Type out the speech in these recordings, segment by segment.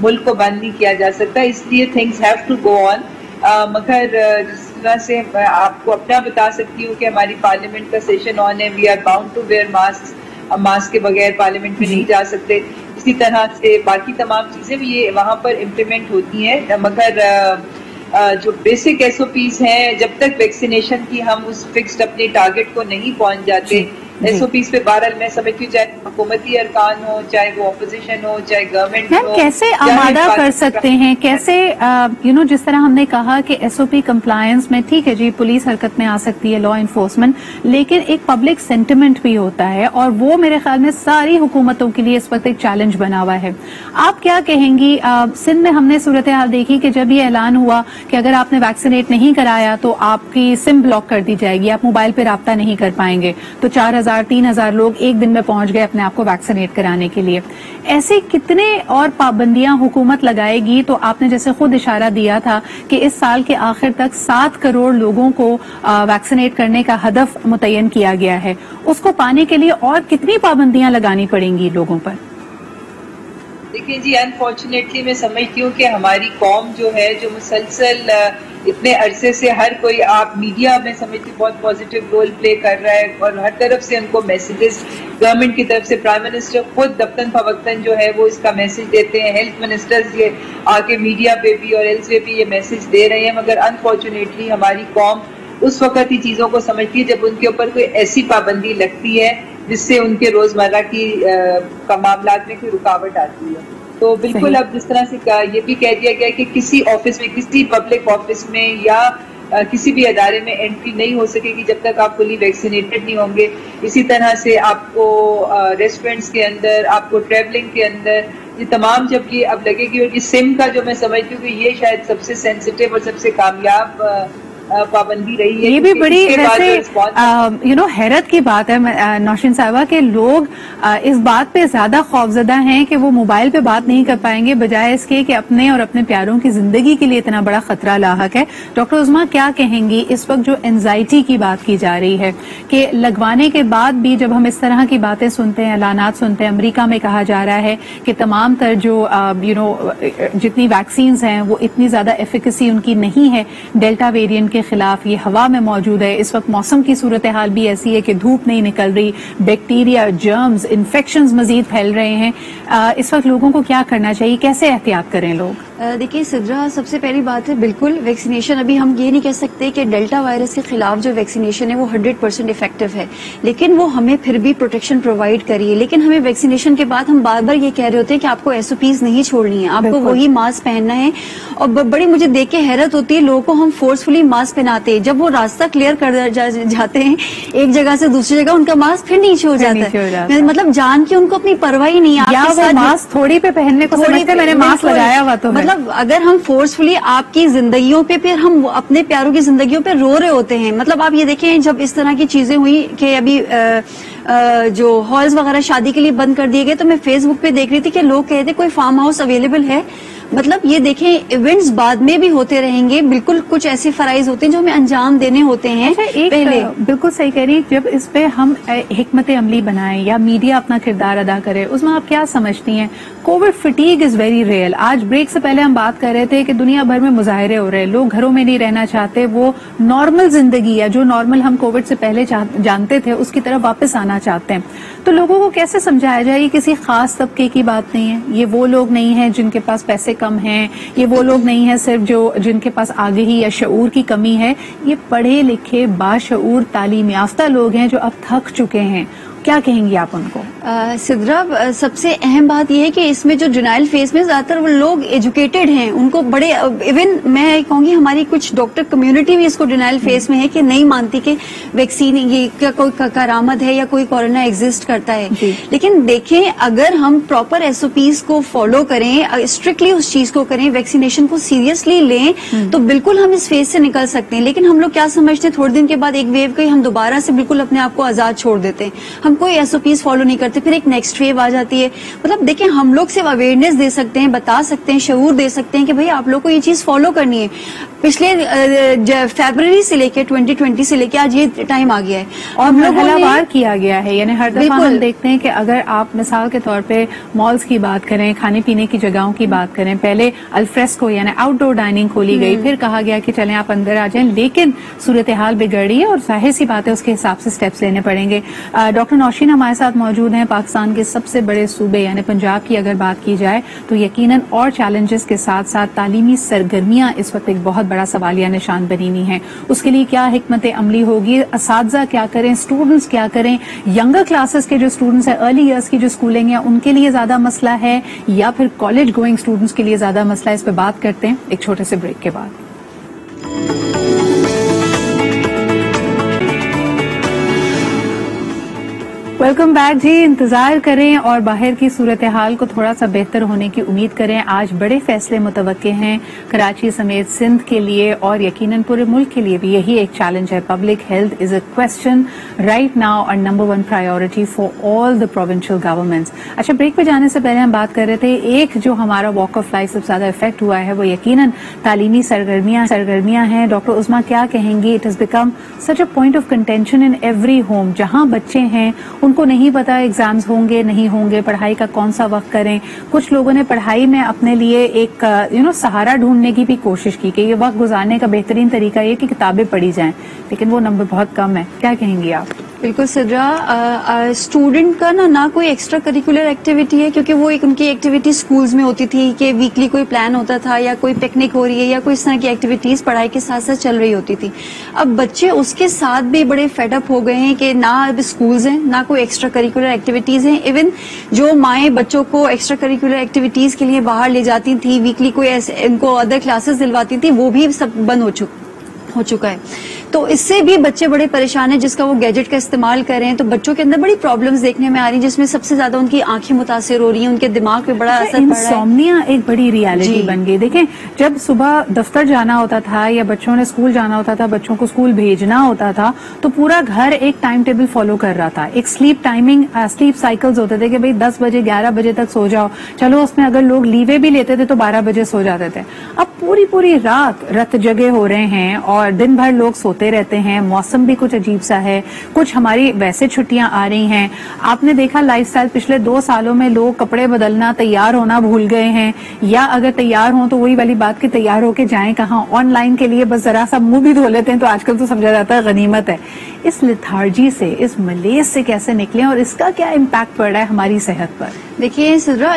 ملک کو بند نہیں کیا جا سکتا, اس لیے تھنگس ہیو ٹو گو آن. مگر جس طرح سے میں آپ کو اپنا بتا سکتی ہوں کہ ہماری پارلیمنٹ کا سیشن آن ہے, we are bound to wear mask, ہم ماسک کے بغیر پارلیمنٹ میں نہیں جا سکتے. اسی طرح سے باقی تمام چیزیں بھی یہ وہاں پر امپلیمنٹ ہوتی ہیں, مگر جو بیسک ایس او پیز ہیں جب تک ویکسینیشن کی ہم اس فکسڈ اپنے ٹارگٹ کو نہیں پہنچ جاتے, ایس او پیز پہ بہرحال میں سمجھتی ہوں چاہے حکومتی ارکان ہو, چاہے وہ اپوزیشن ہو, چاہے گورنمنٹ ہو, کیسے آمادہ کر سکتے ہیں, کیسے جس طرح ہم نے کہا کہ ایس او پی کمپلائنس میں ٹھیک ہے جی پولیس حرکت میں آ سکتی ہے, لا انفورسمنٹ, لیکن ایک پبلک سینٹیمنٹ بھی ہوتا ہے اور وہ میرے خیال میں ساری حکومتوں کے لیے اس وقت ایک چیلنج بنا ہوا ہے. آپ کیا کہیں گی؟ سندھ میں ہم نے صورتحال دیکھی کہ جب یہ اعلان ہوا کہ اگر آپ نے ویکسینیٹ نہیں کرایا تو آپ کی سم بلاک کر دی جائے گی, آپ موبائل پہ رابطہ نہیں کر پائیں گے, تو 4,000-3,000 لوگ ایک دن میں پہنچ گئے اپنے آپ کو ویکسینیٹ کرانے کے لیے. ایسے کتنے اور پابندیاں حکومت لگائے گی؟ تو آپ نے جیسے خود اشارہ دیا تھا کہ اس سال کے آخر تک 7 کروڑ لوگوں کو ویکسینیٹ کرنے کا ہدف متعین کیا گیا ہے, اس کو پانے کے لیے اور کتنی پابندیاں لگانی پڑیں گی لوگوں پر؟ دیکھیں جی, انفارچونیٹلی میں سمجھتی ہوں کہ ہماری قوم جو ہے جو مسلسل اتنے عرصے سے ہر کوئی, آپ میڈیا میں سمجھتی بہت پازیٹیو رول پلے کر رہا ہے اور ہر طرف سے ان کو میسیجز گورنمنٹ کی طرف سے, پرائم منسٹر خود وقتاً فوقتاً جو ہے وہ اس کا میسج دیتے ہیں, ہیلتھ منسٹرز یہ آ کے میڈیا پہ بھی اور ایلس پہ بھی یہ میسج دے رہے ہیں, مگر انفارچونیٹلی ہماری قوم اس وقت ہی چیزوں کو سمجھتی ہے جب ان کے اوپر کوئی ایسی پابندی لگتی ہے جس سے ان کے روزمرہ کی معاملات میں کوئی رکاوٹ آتی ہے. تو بالکل اب جس طرح سے یہ بھی کہہ دیا گیا کہ کسی آفس میں, کسی پبلک آفس میں یا کسی بھی ادارے میں انٹری نہیں ہو سکے گی جب تک آپ فلی ویکسینیٹڈ نہیں ہوں گے. اسی طرح سے آپ کو ریسٹورینٹس کے اندر, آپ کو ٹریولنگ کے اندر, یہ تمام جب یہ اب لگے گی, اور یہ سم کا جو میں سمجھتی ہوں کہ یہ شاید سب سے سینسیٹیو اور سب سے کامیاب پابندی رہی ہے. یہ بھی بڑی ویسے حیرت کی بات ہے نوشین صاحبہ کہ لوگ اس بات پہ زیادہ خوفزدہ ہیں کہ وہ موبائل پہ بات نہیں کر پائیں گے بجائے اس کے کہ اپنے اور اپنے پیاروں کی زندگی کے لیے اتنا بڑا خطرہ لاحق ہے. ڈاکٹر عظمیٰ کیا کہیں گی اس وقت جو اینزائٹی کی بات کی جا رہی ہے کہ لگوانے کے بعد بھی جب ہم اس طرح کی باتیں سنتے ہیں, اعلانات سنتے ہیں, امریکہ میں کہا جا رہا ہے کہ تمام تر جو جتنی ویکسینز ہیں وہ اتنی زیادہ ایفیکیسی ان کی نہیں ہے ڈیلٹا ویرینٹ کے خلاف, یہ ہوا میں موجود ہے, اس وقت موسم کی صورتحال بھی ایسی ہے کہ دھوپ نہیں نکل رہی, بیکٹیریا, جرمز, انفیکشنز مزید پھیل رہے ہیں, اس وقت لوگوں کو کیا کرنا چاہیے, کیسے احتیاط کریں لوگ؟ دیکھیے سدرا, سب سے پہلی بات ہے بالکل ویکسینیشن, ابھی ہم یہ نہیں کہہ سکتے کہ ڈیلٹا وائرس کے خلاف جو ویکسینیشن ہے وہ 100% افیکٹو ہے, لیکن وہ ہمیں پھر بھی پروٹیکشن پرووائڈ کریے. لیکن ہمیں ویکسینیشن کے بعد ہم بار بار یہ کہہ رہے ہوتے ہیں کہ آپ کو ایس او پیز نہیں چھوڑنی ہے, آپ کو وہی ماسک پہننا ہے. اور بڑی مجھے دیکھ کے حیرت ہوتی ہے, لوگوں کو ہم فورسفلی ماسک پہناتے ہیں, جب وہ راستہ کلیئر کر جاتے ہیں ایک جگہ سے دوسری جگہ, ان کا ماسک پھر نیچے ہو جاتا ہے, مطلب جان کی ان کو اپنی پرواہ ہی نہیں ہے. ماسک تھوڑی پہ پہننے کو سمجھتے میں نے ماسک لگایا ہوا, تو مطلب اگر ہم فورسفلی آپ کی زندگیوں پہ, پھر ہم اپنے پیاروں کی زندگیوں پہ رو رہے ہوتے ہیں. مطلب آپ یہ دیکھیں جب اس طرح کی چیزیں ہوئی کہ ابھی جو ہالز وغیرہ شادی کے لیے بند کر دیے گئے, تو میں فیس بک پہ دیکھ رہی تھی کہ لوگ کہتے کوئی فارم ہاؤس اویلیبل ہے. مطلب یہ دیکھیں ایونٹس بعد میں بھی ہوتے رہیں گے, بالکل کچھ ایسے فرائض ہوتے ہیں جو ہمیں انجام دینے ہوتے ہیں پہلے. بالکل صحیح کہہ رہی, جب اس پہ ہم حکمت عملی بنائیں یا میڈیا اپنا کردار ادا کرے, اس میں آپ کیا سمجھتی ہیں؟ Covid fatigue is very real. آج بریک سے پہلے ہم بات کر رہے تھے کہ دنیا بھر میں مظاہرے ہو رہے ہیں, لوگ گھروں میں نہیں رہنا چاہتے, وہ نارمل زندگی ہے جو نارمل ہم کووڈ سے پہلے جانتے تھے اس کی طرف واپس آنا چاہتے ہیں. تو لوگوں کو کیسے سمجھایا جائے یہ کسی خاص طبقے کی بات نہیں ہے, یہ وہ لوگ نہیں ہیں جن کے پاس پیسے کم ہیں, یہ وہ لوگ نہیں ہیں صرف جن کے پاس آگہی یا شعور کی کمی ہے, یہ پڑھے لکھے باشعور تعلیم یافتہ لوگ ہیں جو اب تھک چکے ہیں. کیا کہیں گی آپ ان کو؟ سدرا, سب سے اہم بات یہ ہے کہ اس میں جو ڈینائل فیس میں زیادہ تر وہ لوگ ایجوکیٹڈ ہیں, ان کو بڑے, ایون میں کہوں گی ہماری کچھ ڈاکٹر کمیونٹی بھی اس کو ڈینائل فیس میں ہے کہ نہیں مانتی کہ ویکسین یہ کوئی کرامت ہے یا کوئی کورونا ایگزسٹ کرتا ہے. لیکن دیکھیں اگر ہم پراپر ایس او پیز کو فالو کریں, اسٹرکٹلی اس چیز کو کریں, ویکسینیشن کو سیریسلی لیں, تو بالکل ہم اس فیز سے نکل سکتے ہیں. لیکن ہم لوگ کیا سمجھتے ہیں, تھوڑے دن کے بعد ایک ویو گئی, ہم دوبارہ سے بالکل اپنے آپ کو آزاد چھوڑ دیتے ہیں, ہم کوئی ایس او پیز فالو نہیں کرتے, پھر ایک نیکسٹ ویو آ جاتی ہے. مطلب دیکھیں ہم لوگ صرف اویئرنیس دے سکتے ہیں, بتا سکتے ہیں, شعور دے سکتے ہیں کہ بھئی آپ لوگ کو یہ چیز فالو کرنی ہے. پچھلے فیبرری سے لے کے 2020 سے لے کے آج یہ ٹائم آ گیا ہے اور مرحلہ وار کیا گیا ہے. یعنی ہر دفعہ ہم دیکھتے ہیں کہ اگر آپ مثال کے طور پہ مالز کی بات کریں, کھانے پینے کی جگہوں کی بات کریں, پہلے الفریسکو یعنی آؤٹ ڈور ڈائننگ کھولی گئی, پھر کہا گیا کہ چلیں آپ اندر آ جائیں, لیکن صورتحال بگڑ رہی ہے اور ظاہر سی بات ہے اس کے حساب سے اسٹیپس لینے پڑیں گے. ڈاکٹر نوشین ہمارے ساتھ موجود ہیں. پاکستان کے سب سے بڑے صوبے یعنی پنجاب کی اگر بات کی جائے تو یقیناً اور چیلنجز کے ساتھ ساتھ تعلیمی سرگرمیاں اس وقت ایک بہت بڑا سوالیہ نشان بنی ہوئی ہیں. اس کے لیے کیا حکمت عملی ہوگی, اساتذہ کیا کریں, اسٹوڈنٹس کیا کریں, ینگر کلاسز کے جو اسٹوڈنٹس ہیں, ارلی ایئرس کی جو اسکولنگ ہے ان کے لیے زیادہ مسئلہ ہے یا پھر کالج گوئنگ اسٹوڈنٹس کے لیے زیادہ مسئلہ ہے, اس پہ بات کرتے ہیں ایک چھوٹے سے بریک کے بعد. ویلکم بیک جی. انتظار کریں اور باہر کی صورتحال کو تھوڑا سا بہتر ہونے کی امید کریں. آج بڑے فیصلے متوقع ہیں کراچی سمیت سندھ کے لیے اور یقیناً پورے ملک کے لیے بھی یہی ایک چیلنج ہے. Public health is a question right now اور number 1 priority for all the provincial governments. اچھا, بریک پہ جانے سے پہلے ہم بات کر رہے تھے ایک جو ہمارا واک آف لائف سب سے زیادہ افیکٹ ہوا ہے وہ یقیناً تعلیمی سرگرمیاں ہیں. ڈاکٹر عظمیٰ کیا کہیں گی؟ It his become such a point of contention in every home. جہاں بچے ہیں ان کو نہیں پتا ایگزامز ہوں گے نہیں ہوں گے, پڑھائی کا کون سا وقت کریں. کچھ لوگوں نے پڑھائی میں اپنے لیے ایک سہارا ڈھونڈنے کی بھی کوشش کی کہ یہ وقت گزارنے کا بہترین طریقہ یہ کہ کتابیں پڑھی جائیں, لیکن وہ نمبر بہت کم ہے. کیا کہیں گی آپ؟ بالکل سدرا, اسٹوڈنٹ کا نہ کوئی ایکسٹرا کریکولر ایکٹیویٹی ہے, کیونکہ وہ ایک ان کی ایکٹیویٹی اسکولز میں ہوتی تھی کہ ویکلی کوئی پلان ہوتا تھا یا کوئی پکنک ہو رہی ہے یا کوئی اس طرح کی ایکٹیویٹیز پڑھائی کے ساتھ ساتھ چل رہی ہوتی تھی. اب بچے اس کے ساتھ بھی بڑے فیڈ اپ ہو گئے ہیں کہ نہ اب اسکولز ہیں نہ کوئی ایکسٹرا کریکولر ایکٹیویٹیز ہیں. ایون جو مائیں بچوں کو ایکسٹرا کریکولر ایکٹیویٹیز کے لیے باہر لے جاتی تھیں, ویکلی کوئی ان کو ادر کلاسز دلواتی تھی, وہ بھی سب بند ہو چکا ہے. تو اس سے بھی بچے بڑے پریشان ہیں. جس کا وہ گیجٹ کا استعمال کر رہے ہیں تو بچوں کے اندر بڑی پرابلمز دیکھنے میں آ رہی ہیں, جس میں سب سے زیادہ ان کی آنکھیں متاثر ہو رہی ہیں, ان کے دماغ پہ بڑا اثر پڑ رہا ہے. انسومنیا ایک بڑی ریالٹی بن گئی. دیکھیں, جب صبح دفتر جانا ہوتا تھا یا بچوں نے اسکول جانا ہوتا تھا, بچوں کو اسکول بھیجنا ہوتا تھا, تو پورا گھر ایک ٹائم ٹیبل فالو کر رہا تھا. ایک سلیپ ٹائمنگ, سلیپ سائیکلز ہوتے تھے کہ بھئی 10 بجے 11 بجے تک سو جاؤ. چلو اس میں اگر لوگ لیوے بھی لیتے تھے تو 12 بجے سو جاتے تھے. اب پوری رات جگے ہو رہے ہیں اور دن بھر لوگ سوتے رہتے ہیں. موسم بھی کچھ عجیب سا ہے, کچھ ہماری ویسے چھٹیاں آ رہی ہیں. آپ نے دیکھا لائف سٹائل پچھلے 2 سالوں میں لوگ کپڑے بدلنا, تیار ہونا بھول گئے ہیں, یا اگر تیار ہوں تو وہی والی بات کہ تیار ہو کے جائیں کہاں, آن لائن کے لیے بس ذرا سا منہ بھی دھو لیتے ہیں تو آج کل تو سمجھا جاتا ہے غنیمت ہے. اس لتھارجی سے, اس ملیز سے کیسے نکلیں اور اس کا کیا امپیکٹ پڑ رہا ہے ہماری صحت پر؟ دیکھیے سدرا,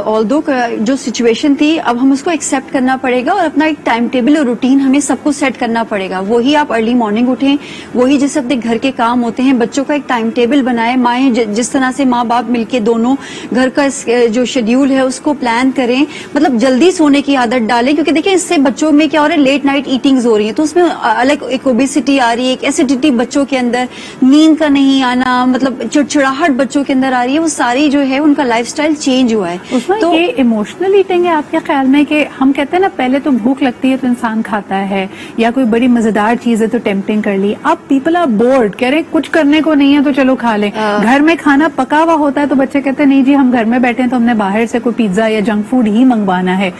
آلدو جو سچویشن تھی اب ہم اس کو ایکسپٹ کرنا پڑے گا اور اپنا ایک ٹائم ٹیبل اور روٹین ہمیں سب کو سیٹ کرنا پڑے گا. وہی آپ ارلی مارننگ اٹھیں, وہی جیسے اپنے گھر کے کام ہوتے ہیں بچوں کا ایک ٹائم ٹیبل بنائیں. مائیں جس طرح سے ماں باپ مل کے دونوں گھر کا جو شیڈیول ہے اس کو پلان کریں, مطلب جلدی سونے کی عادت ڈالیں. کیونکہ دیکھیں اس سے بچوں میں کیا ہو رہا ہے, لیٹ نائٹ ایٹنگز ہو رہی ہیں تو اس میں الگ ایک اوبیسٹی آ رہی ہے, ایک ایسیڈیٹی بچوں کے اندر, نیند کا نہیں آنا, مطلب چڑچڑاہٹ بچوں کے اندر آ رہی ہے. وہ ساری جو ہے ان کا لائف سٹائل چینج ہوا ہے. تو یہ ایموشنل ایٹنگ ہے آپ کے خیال میں, کہ ہم کہتے ہیں نا پہلے تو بھوک لگتی ہے تو انسان کھاتا ہے, یا کوئی بڑی مزیدار چیز ہے تو ٹیمپٹنگ کر لی. اب پیپل آر بورڈ, کہہ رہے کچھ کرنے کو نہیں ہے تو چلو کھا لیں. گھر میں کھانا پکا ہوا ہوتا ہے تو بچے کہتے ہیں نہیں جی ہم گھر میں بیٹھے ہیں تو ہم نے باہر سے کوئی پیزا یا جنک فوڈ ہی منگوانا ہے.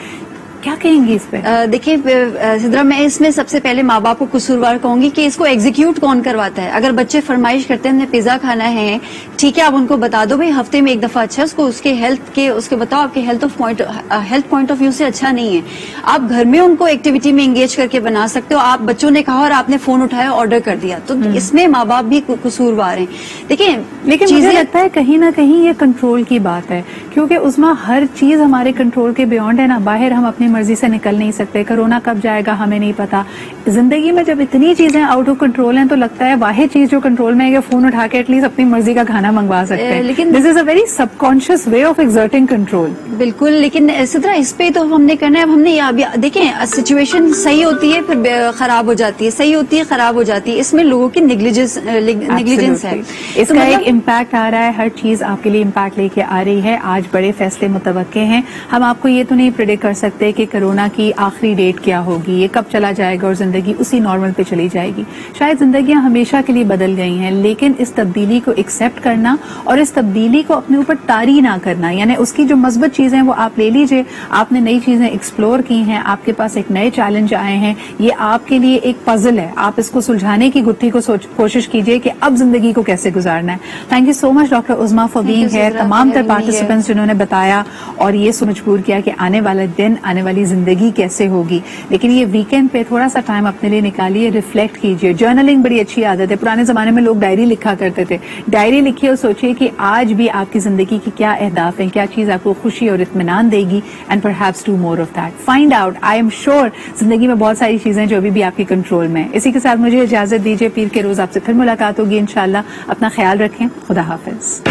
کیا کہیں گی اس پہ؟ دیکھیے سدرا, میں اس میں سب سے پہلے ماں باپ کو قصوروار کہوں گی کہ اس کو ایگزیکیوٹ کون کرواتا ہے. اگر بچے فرمائش کرتے ہیں ہم نے پیزا کھانا ہے, ٹھیک ہے آپ ان کو بتا دو بھائی ہفتے میں ایک دفعہ اچھا, اس کو اس کے ہیلتھ کے اس کے بتاؤ آپ کے ہیلتھ پوائنٹ آف ویو سے اچھا نہیں ہے. آپ گھر میں ان کو ایکٹیویٹی میں انگیج کر کے بنا سکتے ہو. آپ بچوں نے کہا اور آپ نے فون اٹھایا آرڈر کر دیا, تو اس میں ماں باپ بھی قصوروار ہیں. دیکھیں لیکن مجھے لگتا ہے کہیں نہ کہیں یہ کنٹرول کی بات ہے, کیونکہ اس میں ہر چیز ہمارے کنٹرول کے بیونڈ ہے نا. باہر ہم اپنی مرضی سے نکل نہیں سکتے, کرونا کب جائے گا ہمیں نہیں پتا. زندگی میں جب اتنی چیزیں آؤٹ آف کنٹرول ہیں تو لگتا ہے واحد چیز جو کنٹرول میں ہے کہ فون اٹھا کے ایٹ لیسٹ اپنی مرضی کا کھانا منگوا سکتے ہیں. لیکن this is a very subconscious way of exerting control. بالکل, لیکن اسی طرح اس پہ تو ہم نے کرنا ہے. اب ہم نے دیکھیں سچویشن صحیح ہوتی ہے پھر خراب ہو جاتی ہے, صحیح ہوتی ہے خراب ہو جاتی ہے. اس میں لوگوں کی نیگلیجنس ہے. اس کا ایک امپیکٹ آ رہا ہے, ہر چیز آپ کے لیے امپیکٹ لے کے آ رہی ہے. آج بڑے فیصلے متوقع ہیں. ہم آپ کو یہ تو نہیں پریڈکٹ کر سکتے کہ کہ کرونا کی آخری ڈیٹ کیا ہوگی, یہ کب چلا جائے گا اور زندگی اسی نارمل پہ چلی جائے گی. شاید زندگیاں ہمیشہ کے لیے بدل گئی ہیں, لیکن اس تبدیلی کو ایکسیپٹ کرنا اور اس تبدیلی کو اپنے اوپر طاری نہ کرنا, یعنی اس کی جو مثبت چیزیں وہ آپ لے لیجئے, آپ نے نئی چیزیں ایکسپلور کی ہیں, آپ کے پاس ایک نئے چیلنج آئے ہیں, یہ آپ کے لیے ایک پزل ہے, آپ اس کو سلجھانے کی گتھی کو کوشش کیجئے کہ اب زندگی کو کیسے گزارنا ہے. Thank you so much doctor Uzma for being here. تمام تر پارٹیسپینٹس جنہوں نے بتایا اور یہ مجبور کیا کہ آنے والا دن, آنے والی زندگی کیسے ہوگی. لیکن یہ ویکینڈ پہ تھوڑا سا ٹائم اپنے لیے نکالیے, ریفلیکٹ کیجئے. جرنلنگ بڑی اچھی عادت ہے, پرانے زمانے میں لوگ ڈائری لکھا کرتے تھے. ڈائری لکھیے اور سوچیے کہ آج بھی آپ کی زندگی کی کیا اہداف ہیں, کیا چیز آپ کو خوشی اور اطمینان دے گی, and perhaps do more of that. Find out. I am sure زندگی میں بہت ساری چیزیں جو ابھی بھی آپ کی کنٹرول میں. اسی کے ساتھ مجھے اجازت دیجیے, پیر کے روز آپ سے پھر ملاقات ہوگی انشاءاللہ. اپنا خیال رکھیں. خدا حافظ.